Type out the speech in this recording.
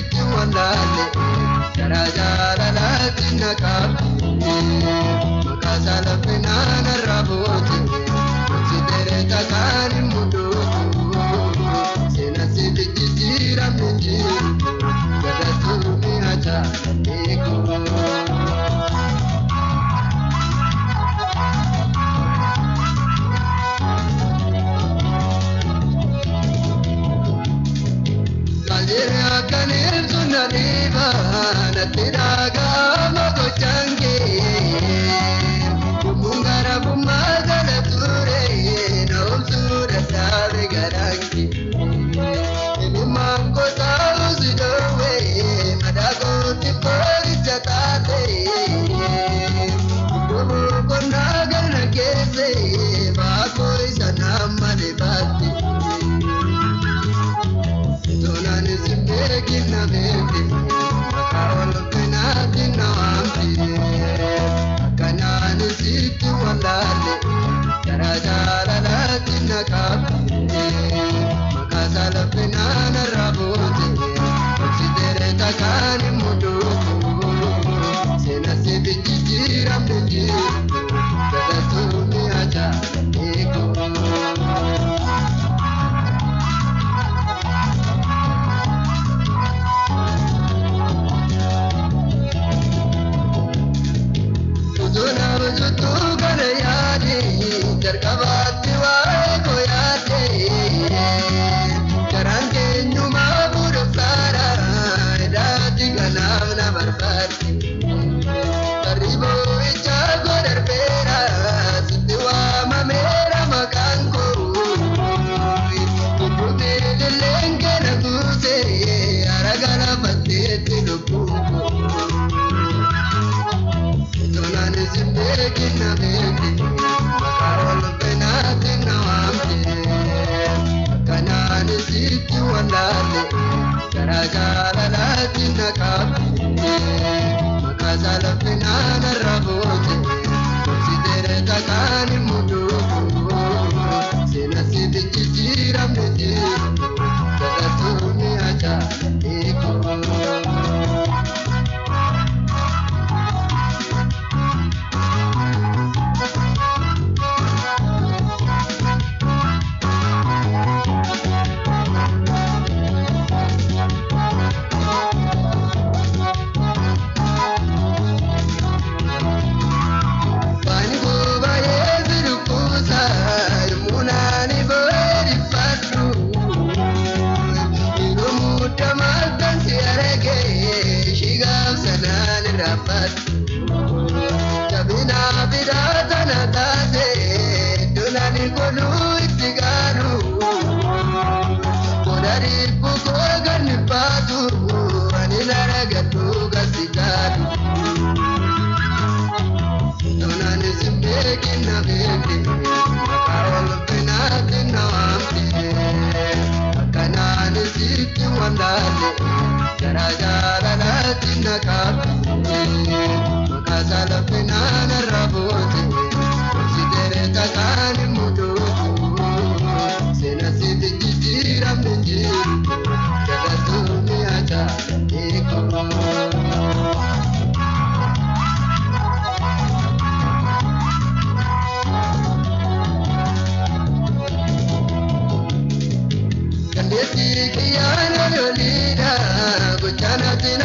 sitti wallaalle garaa jaalalaatti na qabdi maqaasaa laffinaan irraa boote konsidere takaan hin mudootu seenaa sitti jijjiiramne jiru gadatu mi'acha eeguu. Kanir sunariba natiraga mago change mungara bumagala ture no sura sabe garangi mango sauzi dowe madago tipori chatate gobo konaga nagese bako isanama lebati Donani zimbegi na begi, makawalo penati na wampi. Kanani situ walale, jarajala lati na kapi. Makasala penana rabote, konsidere takani muduku. Sena sibi jijira mbejiru, gadatu miacha ego. Jutu kare yaade jarkabatti wae ko yaade karante nyuma buru sara edati ganam na barbati taribo icha godar pera sitwa mamera makanko tupute lenge na guse aragala patte tilupu Donani zimbegi na begi, makawalo penati na wampi. Kanani situ wandale, garajala lati na kapi. Makasala penana rabote, konsidere takani muduku. Sena sibi jijira mbejiru, gadatu miacha ego. Jabina bidata na tate, dunani kolu itigaru. Kodari buko gani patu, anilare gatu gasigadu. Dunani zimbegi na begi, makawalo penati na wampi. Kanani situ wandale, jarajala lati na kapi. Makasala penana rabote, konsidere takani muduku. Sena sibi jijira mbejiru, gadatu miacha ego. Kandeti kiyana yolida, kuchana tina